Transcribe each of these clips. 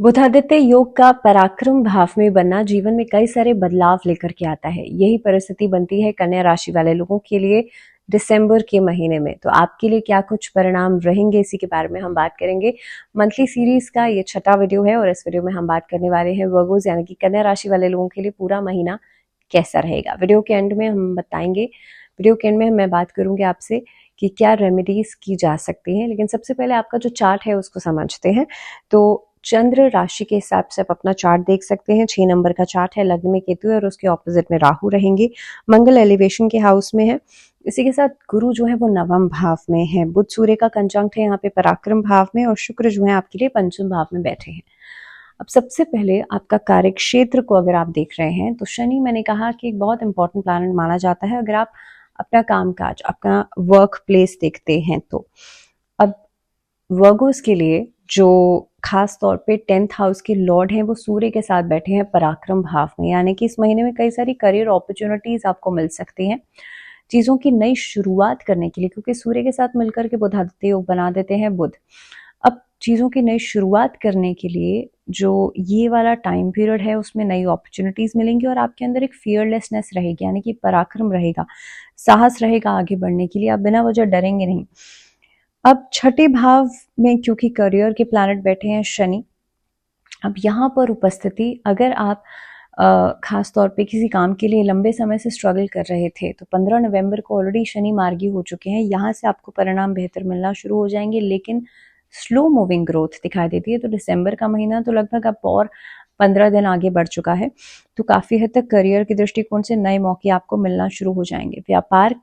बुधादित्य योग का पराक्रम भाव में बनना जीवन में कई सारे बदलाव लेकर के आता है। यही परिस्थिति बनती है कन्या राशि वाले लोगों के लिए दिसंबर के महीने में। तो आपके लिए क्या कुछ परिणाम रहेंगे, इसी के बारे में हम बात करेंगे। मंथली सीरीज का ये छठा वीडियो है और इस वीडियो में हम बात करने वाले हैं वर्गोस यानी कि कन्या राशि वाले लोगों के लिए पूरा महीना कैसा रहेगा। वीडियो के एंड में हम बताएंगे, वीडियो के एंड में मैं बात करूंगी आपसे कि क्या रेमेडीज की जा सकती हैं। लेकिन सबसे पहले आपका जो चार्ट है उसको समझते हैं। तो चंद्र राशि के हिसाब से आप अपना चार्ट देख सकते हैं। 6 नंबर का चार्ट है, लग्न में केतु है और उसके ऑपोजिट में राहु रहेंगे। मंगल एलिवेशन के हाउस में है। इसी के साथ गुरु जो है वो नवम भाव में है। बुध सूर्य का कंजंक्ट है यहाँ पे पराक्रम भाव में, और शुक्र जो है आपके लिए पंचम भाव में बैठे हैं। अब सबसे पहले आपका कार्य क्षेत्र को अगर आप देख रहे हैं तो शनि, मैंने कहा कि एक बहुत इंपॉर्टेंट प्लैनेट माना जाता है अगर आप अपना कामकाज, अपना वर्क प्लेस देखते हैं तो। अब वर्गोस के लिए जो खास तौर पे 10th हाउस के लॉर्ड हैं वो सूर्य के साथ बैठे हैं पराक्रम भाव में, यानी कि इस महीने में कई सारी करियर अपॉर्चुनिटीज आपको मिल सकती हैं चीजों की नई शुरुआत करने के लिए, क्योंकि सूर्य के साथ मिलकर के बुधादित्य योग बना देते हैं बुध। अब चीजों की नई शुरुआत करने के लिए जो ये वाला टाइम पीरियड है उसमें नई अपॉर्चुनिटीज मिलेंगी और आपके अंदर एक फियरलेसनेस रहेगी, यानी कि पराक्रम रहेगा, साहस रहेगा आगे बढ़ने के लिए। आप बिना वजह डरेंगे नहीं। अब छठे भाव में क्योंकि करियर के प्लैनेट बैठे हैं शनि, अब यहाँ पर उपस्थिति, अगर आप खास तौर पे किसी काम के लिए लंबे समय से स्ट्रगल कर रहे थे तो 15 नवंबर को ऑलरेडी शनि मार्गी हो चुके हैं। यहाँ से आपको परिणाम बेहतर मिलना शुरू हो जाएंगे, लेकिन स्लो मूविंग ग्रोथ दिखाई देती है। तो दिसंबर का महीना तो लगभग अब और 15 दिन आगे बढ़ चुका है, तो काफी हद तक करियर के दृष्टिकोण से नए मौके आपको मिलना शुरू हो जाएंगे। व्यापार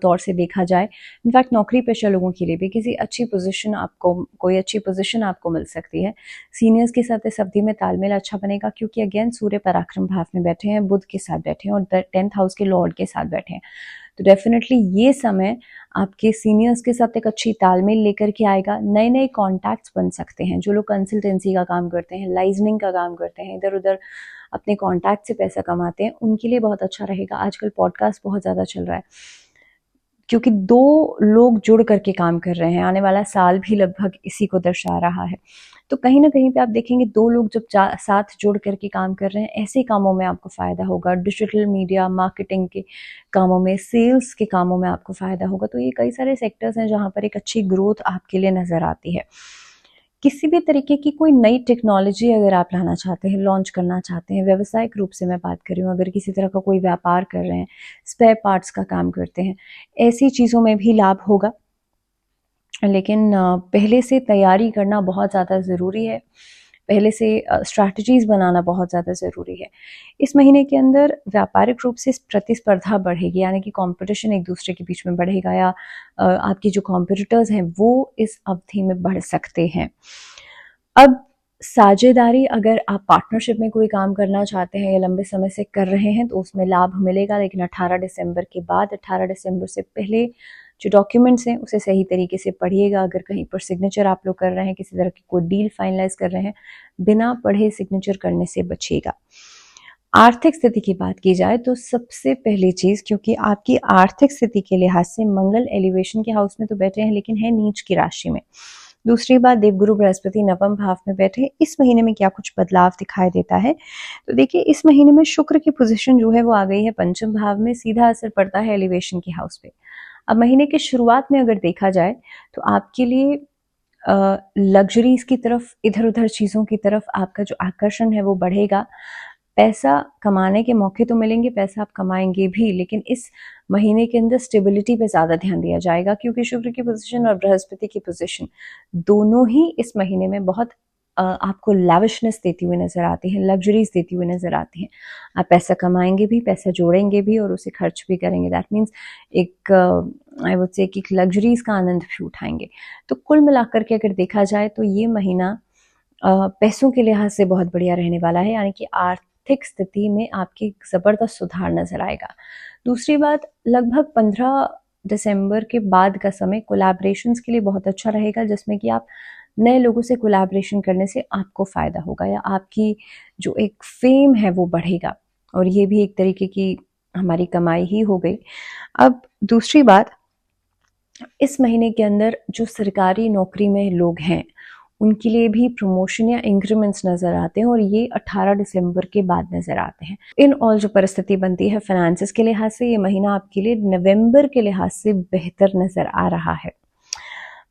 तौर से देखा जाए, इनफैक्ट नौकरी पेशा लोगों के लिए भी किसी अच्छी पोजीशन आपको, कोई अच्छी पोजीशन आपको मिल सकती है। सीनियर्स के साथ इस अवधि में तालमेल अच्छा बनेगा, क्योंकि अगेन सूर्य पराक्रम भाव में बैठे हैं, बुध के साथ बैठे हैं और 10th हाउस के लॉर्ड के साथ बैठे हैं। तो डेफिनेटली ये समय आपके सीनियर्स के साथ एक अच्छी तालमेल लेकर के आएगा। नए नए कॉन्टैक्ट्स बन सकते हैं। जो लोग कंसल्टेंसी का काम करते हैं, लाइजनिंग का काम करते हैं, इधर उधर अपने कॉन्टैक्ट से पैसा कमाते हैं, उनके लिए बहुत अच्छा रहेगा। आजकल पॉडकास्ट बहुत ज़्यादा चल रहा है, क्योंकि 2 लोग जुड़ करके काम कर रहे हैं। आने वाला साल भी लगभग इसी को दर्शा रहा है। तो कहीं ना कहीं पे आप देखेंगे 2 लोग जब साथ जुड़ करके काम कर रहे हैं, ऐसे कामों में आपको फायदा होगा। डिजिटल मीडिया मार्केटिंग के कामों में, सेल्स के कामों में आपको फायदा होगा। तो ये कई सारे सेक्टर्स हैं जहां पर एक अच्छी ग्रोथ आपके लिए नजर आती है। किसी भी तरीके की कोई नई टेक्नोलॉजी अगर आप लाना चाहते हैं, लॉन्च करना चाहते हैं, व्यावसायिक रूप से मैं बात कर रही हूँ, अगर किसी तरह का कोई व्यापार कर रहे हैं, स्पेयर पार्ट्स का काम करते हैं, ऐसी चीज़ों में भी लाभ होगा। लेकिन पहले से तैयारी करना बहुत ज़्यादा ज़रूरी है, पहले से स्ट्रैटेजीज बनाना बहुत ज़्यादा ज़रूरी है। इस महीने के अंदर व्यापारिक रूप से प्रतिस्पर्धा बढ़ेगी, यानी कि कंपटीशन एक दूसरे के बीच में बढ़ेगा, या आपकी जो कॉम्पिटिटर्स हैं वो इस अवधि में बढ़ सकते हैं। अब साझेदारी, अगर आप पार्टनरशिप में कोई काम करना चाहते हैं या लंबे समय से कर रहे हैं तो उसमें लाभ मिलेगा। लेकिन 18 दिसंबर के बाद, 18 दिसंबर से पहले जो डॉक्यूमेंट्स हैं उसे सही तरीके से पढ़िएगा। अगर कहीं पर सिग्नेचर आप लोग कर रहे हैं, किसी तरह की कोई डील फाइनलाइज कर रहे हैं, बिना पढ़े सिग्नेचर करने से बचिएगा। आर्थिक स्थिति की बात की जाए तो सबसे पहली चीज, क्योंकि आपकी आर्थिक स्थिति के लिहाज से मंगल एलिवेशन के हाउस में तो बैठे हैं लेकिन है नीच की राशि में। दूसरी बात, देवगुरु बृहस्पति नवम भाव में बैठे हैं। इस महीने में क्या कुछ बदलाव दिखाई देता है, तो देखिए इस महीने में शुक्र की पोजीशन जो है वो आ गई है पंचम भाव में, सीधा असर पड़ता है एलिवेशन के हाउस पे। अब महीने की शुरुआत में अगर देखा जाए तो आपके लिए लग्जरीज की तरफ, इधर उधर चीजों की तरफ आपका जो आकर्षण है वो बढ़ेगा। पैसा कमाने के मौके तो मिलेंगे, पैसा आप कमाएंगे भी, लेकिन इस महीने के अंदर स्टेबिलिटी पे ज्यादा ध्यान दिया जाएगा, क्योंकि शुक्र की पोजीशन और बृहस्पति की पोजीशन दोनों ही इस महीने में बहुत आपको लैविशनेस देती हुई नजर आती है, लग्जरीज देती हुई नजर आती हैं। आप पैसा कमाएंगे भी, पैसा जोड़ेंगे भी और उसे खर्च भी करेंगे। दैट मीन्स एक आई वुड से कि लग्जरीज का आनंद भी उठाएंगे। तो कुल मिलाकर के अगर देखा जाए तो ये महीना पैसों के लिहाज से बहुत बढ़िया रहने वाला है, यानी कि आर्थिक स्थिति में आपकी जबरदस्त सुधार नजर आएगा। दूसरी बात, लगभग 15 दिसंबर के बाद का समय कोलैबोरेशंस के लिए बहुत अच्छा रहेगा, जिसमें कि आप नए लोगों से कोलैबोरेशन करने से आपको फायदा होगा, या आपकी जो एक फेम है वो बढ़ेगा, और ये भी एक तरीके की हमारी कमाई ही हो गई। अब दूसरी बात, इस महीने के अंदर जो सरकारी नौकरी में लोग हैं उनके लिए भी प्रमोशन या इंक्रीमेंट्स नजर आते हैं और ये 18 दिसंबर के बाद नजर आते हैं। इन ऑल जो परिस्थिति बनती है फाइनेंसेस के लिहाज से, ये महीना आपके लिए नवंबर के लिहाज से बेहतर नजर आ रहा है।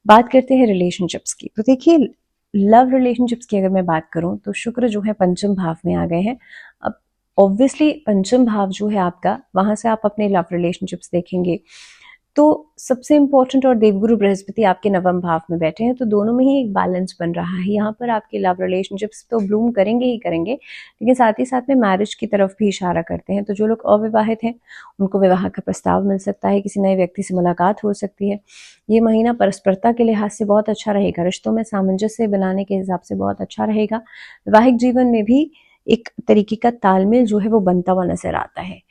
बात करते हैं रिलेशनशिप्स की। तो देखिए, लव रिलेशनशिप्स की अगर मैं बात करूं तो शुक्र जो है पंचम भाव में आ गए हैं। अब ऑब्वियसली पंचम भाव जो है आपका, वहां से आप अपने लव रिलेशनशिप्स देखेंगे तो सबसे इंपॉर्टेंट, और देवगुरु बृहस्पति आपके नवम भाव में बैठे हैं, तो दोनों में ही एक बैलेंस बन रहा है। यहाँ पर आपके लव रिलेशनशिप्स तो ब्लूम करेंगे ही करेंगे, लेकिन साथ ही साथ में मैरिज की तरफ भी इशारा करते हैं। तो जो लोग अविवाहित हैं उनको विवाह का प्रस्ताव मिल सकता है, किसी नए व्यक्ति से मुलाकात हो सकती है। ये महीना परस्परता के लिहाज से बहुत अच्छा रहेगा, रिश्तों में सामंजस्य बनाने के हिसाब से बहुत अच्छा रहेगा। वैवाहिक जीवन में भी एक तरीके का तालमेल जो है वो बनता हुआ नजर आता है।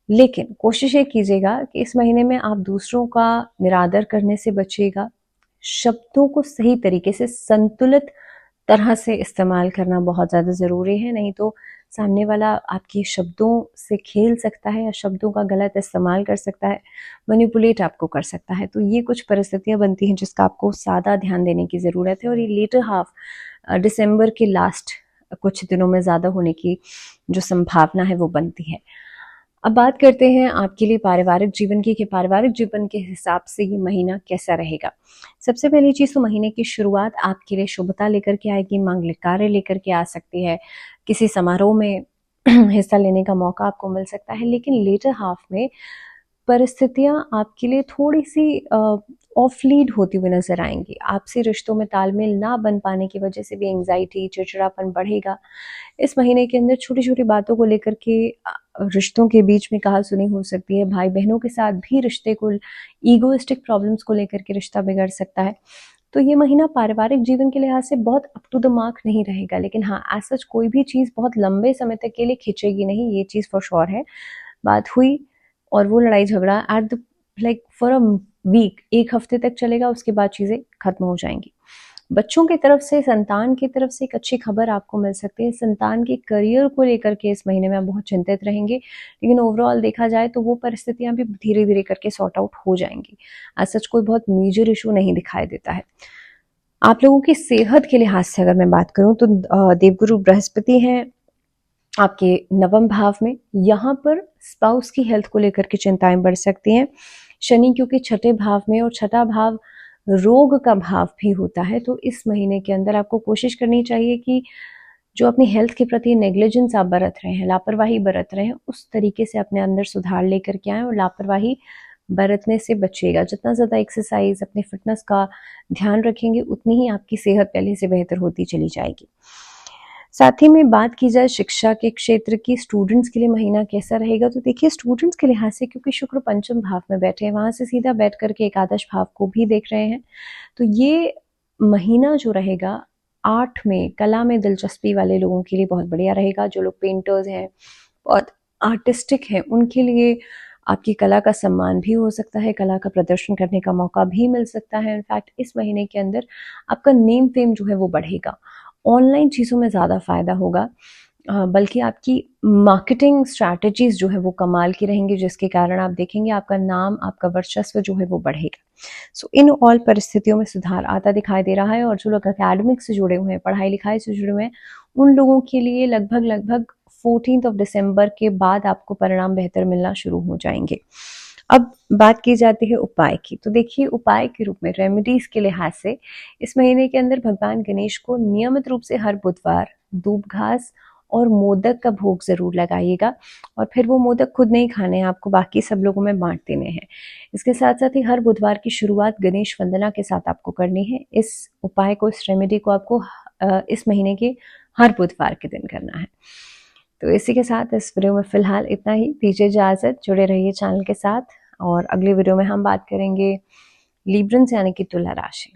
लेकिन कोशिश ये कीजिएगा कि इस महीने में आप दूसरों का निरादर करने से बचिएगा। शब्दों को सही तरीके से संतुलित तरह से इस्तेमाल करना बहुत ज़्यादा ज़रूरी है, नहीं तो सामने वाला आपके शब्दों से खेल सकता है या शब्दों का गलत इस्तेमाल कर सकता है, मैनिपुलेट आपको कर सकता है। तो ये कुछ परिस्थितियां बनती हैं जिसका आपको ज़्यादा ध्यान देने की ज़रूरत है, और ये लेटर हाफ दिसंबर के लास्ट कुछ दिनों में ज़्यादा होने की जो संभावना है वो बनती है। अब बात करते हैं आपके लिए पारिवारिक जीवन की, कि पारिवारिक जीवन के हिसाब से ये महीना कैसा रहेगा। सबसे पहली चीज़ तो महीने की शुरुआत आपके लिए शुभता लेकर के आएगी, मांगलिक कार्य लेकर के आ सकती है, किसी समारोह में हिस्सा लेने का मौका आपको मिल सकता है। लेकिन लेटर हाफ में परिस्थितियां आपके लिए थोड़ी सी ऑफ लीड होती हुई नजर आएंगी। आपसे रिश्तों में तालमेल ना बन पाने की वजह से भी एंजाइटी, चिड़चिड़ापन बढ़ेगा। इस महीने के अंदर छोटी छोटी बातों को लेकर के रिश्तों के बीच में कहा सुनी हो सकती है। भाई बहनों के साथ भी रिश्ते को, ईगोइस्टिक प्रॉब्लम्स को लेकर के रिश्ता बिगड़ सकता है। तो ये महीना पारिवारिक जीवन के लिहाज से बहुत अप टू द मार्क नहीं रहेगा, लेकिन हाँ, एज सच कोई भी चीज़ बहुत लंबे समय तक के लिए खिंचेगी नहीं, ये चीज़ फॉर श्योर है। बात हुई और वो लड़ाई झगड़ा at the for a week, एक हफ्ते तक चलेगा, उसके बाद चीज़ें खत्म हो जाएंगी। बच्चों की तरफ से, संतान की तरफ से एक अच्छी खबर आपको मिल सकती है। संतान के करियर को लेकर के इस महीने में आप बहुत चिंतित रहेंगे, लेकिन ओवरऑल देखा जाए तो वो परिस्थितियां भी धीरे धीरे करके सॉर्ट आउट हो जाएंगी। आज सच कोई बहुत मेजर इशू नहीं दिखाई देता है। आप लोगों की सेहत के लिहाज से अगर मैं बात करूं तो देवगुरु बृहस्पति हैं आपके नवम भाव में। यहाँ पर स्पाउस की हेल्थ को लेकर के चिंताएं बढ़ सकती हैं। शनि क्योंकि छठे भाव में, और छठा भाव रोग का भाव भी होता है, तो इस महीने के अंदर आपको कोशिश करनी चाहिए कि जो अपनी हेल्थ के प्रति नेग्लिजेंस आप बरत रहे हैं, लापरवाही बरत रहे हैं, उस तरीके से अपने अंदर सुधार लेकर के आए और लापरवाही बरतने से बचिएगा। जितना ज़्यादा एक्सरसाइज, अपने फिटनेस का ध्यान रखेंगे, उतनी ही आपकी सेहत पहले से बेहतर होती चली जाएगी। साथ ही में बात की जाए शिक्षा के क्षेत्र की, स्टूडेंट्स के लिए महीना कैसा रहेगा, तो देखिए स्टूडेंट्स के लिहाज से क्योंकि शुक्र पंचम भाव में बैठे हैं, वहां से सीधा बैठ करके एकादश भाव को भी देख रहे हैं, तो ये महीना जो रहेगा 8 में कला में दिलचस्पी वाले लोगों के लिए बहुत बढ़िया रहेगा। जो लोग पेंटर्स हैं, बहुत आर्टिस्टिक हैं, उनके लिए आपकी कला का सम्मान भी हो सकता है, कला का प्रदर्शन करने का मौका भी मिल सकता है। इनफैक्ट इस महीने के अंदर आपका नेम फेम जो है वो बढ़ेगा। ऑनलाइन चीज़ों में ज़्यादा फायदा होगा, बल्कि आपकी मार्केटिंग स्ट्रैटेजीज जो है वो कमाल की रहेंगी, जिसके कारण आप देखेंगे आपका नाम, आपका वर्चस्व जो है वो बढ़ेगा। सो इन ऑल परिस्थितियों में सुधार आता दिखाई दे रहा है। और जो लोग एकेडमिक से जुड़े हुए हैं, पढ़ाई लिखाई से जुड़े हुए हैं, उन लोगों के लिए लगभग 14 दिसंबर के बाद आपको परिणाम बेहतर मिलना शुरू हो जाएंगे। अब बात की जाती है उपाय की, तो देखिए उपाय के रूप में रेमेडीज के लिहाज से इस महीने के अंदर भगवान गणेश को नियमित रूप से हर बुधवार दूब घास और मोदक का भोग जरूर लगाइएगा, और फिर वो मोदक खुद नहीं खाने हैं, आपको बाकी सब लोगों में बांट देने हैं। इसके साथ साथ ही हर बुधवार की शुरुआत गणेश वंदना के साथ आपको करनी है। इस उपाय को, इस रेमेडी को आपको इस महीने के हर बुधवार के दिन करना है। तो इसी के साथ इस वीडियो में फिलहाल इतना ही। दीजिए इजाजत, जुड़े रहिए चैनल के साथ, और अगली वीडियो में हम बात करेंगे लिब्रन्स यानी कि तुला राशि।